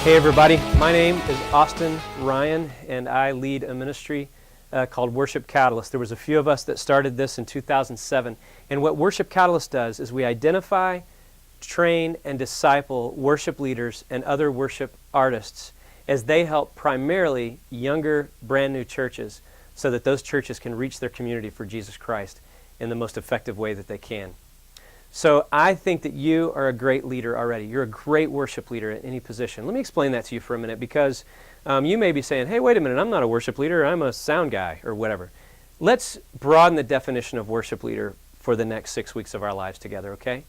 Hey everybody, my name is Austin Ryan and I lead a ministry called Worship Catalyst. There was a few of us that started this in 2007, and what Worship Catalyst does is we identify, train, and disciple worship leaders and other worship artists as they help primarily younger, brand new churches so that those churches can reach their community for Jesus Christ in the most effective way that they can. So I think that you are a great leader already. You're a great worship leader at any position. Let me explain that to you for a minute, because you may be saying, hey, wait a minute, I'm not a worship leader, I'm a sound guy or whatever. Let's broaden the definition of worship leader for the next 6 weeks of our lives together, okay?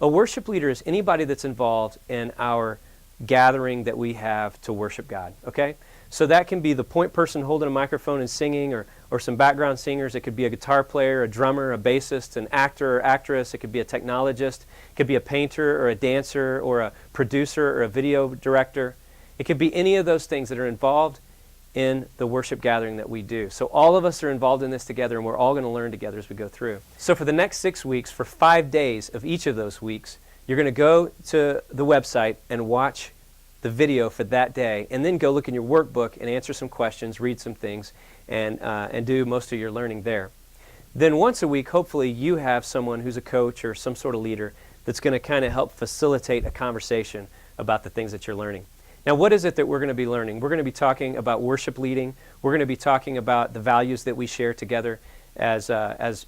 A worship leader is anybody that's involved in our gathering that we have to worship God, okay? So that can be the point person holding a microphone and singing, or some background singers. It could be a guitar player, a drummer, a bassist, an actor or actress. It could be a technologist. It could be a painter or a dancer or a producer or a video director. It could be any of those things that are involved in the worship gathering that we do. So all of us are involved in this together, and we're all going to learn together as we go through. So for the next 6 weeks, for 5 days of each of those weeks, you're going to go to the website and watch the video for that day, and then go look in your workbook and answer some questions, read some things, and do most of your learning there. Then once a week, hopefully you have someone who's a coach or some sort of leader that's going to kind of help facilitate a conversation about the things that you're learning. Now, what is it that we're going to be learning? We're going to be talking about worship leading. We're going to be talking about the values that we share together as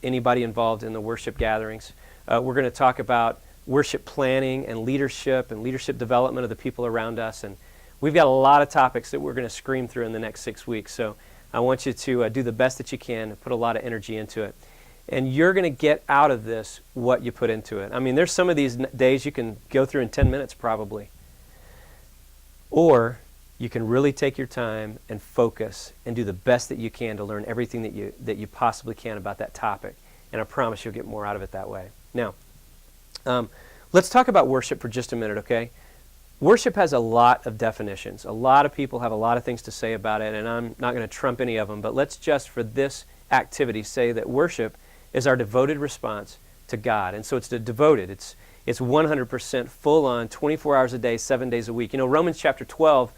anybody involved in the worship gatherings. We're going to talk about worship planning and leadership development of the people around us. And we've got a lot of topics that we're going to scream through in the next 6 weeks. So I want you to do the best that you can and put a lot of energy into it. And you're going to get out of this what you put into it. I mean, there's some of these days you can go through in 10 minutes probably. Or you can really take your time and focus and do the best that you can to learn everything that you possibly can about that topic. And I promise you'll get more out of it that way. Now, let's talk about worship for just a minute, okay? Worship has a lot of definitions. A lot of people have a lot of things to say about it, and I'm not going to trump any of them, but let's just, for this activity, say that worship is our devoted response to God. And so it's devoted. It's 100% full on, 24 hours a day, 7 days a week. You know, Romans chapter 12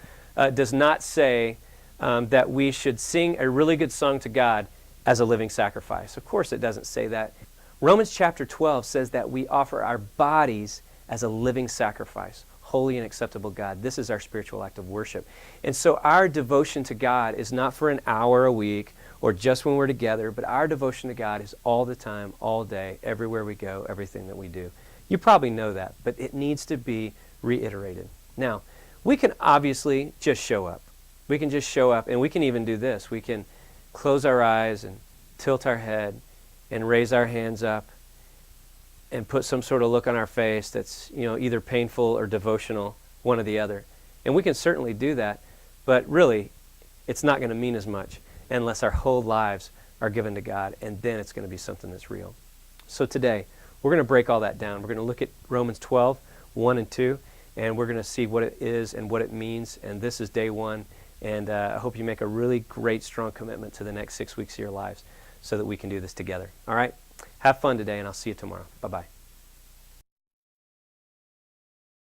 does not say that we should sing a really good song to God as a living sacrifice. Of course it doesn't say that. Romans chapter 12 says that we offer our bodies as a living sacrifice, holy and acceptable God. This is our spiritual act of worship. And so our devotion to God is not for an hour a week or just when we're together, but our devotion to God is all the time, all day, everywhere we go, everything that we do. You probably know that, but it needs to be reiterated. Now, we can obviously just show up. We can just show up, and we can even do this. We can close our eyes and tilt our head and raise our hands up and put some sort of look on our face that's, you know, either painful or devotional, one or the other. And we can certainly do that, but really, it's not going to mean as much unless our whole lives are given to God, and then it's going to be something that's real. So today, we're going to break all that down. We're going to look at Romans 12, 1 and 2, and we're going to see what it is and what it means, and this is day one, and I hope you make a really great, strong commitment to the next 6 weeks of your lives so that we can do this together. All right? Have fun today, and I'll see you tomorrow. Bye-bye.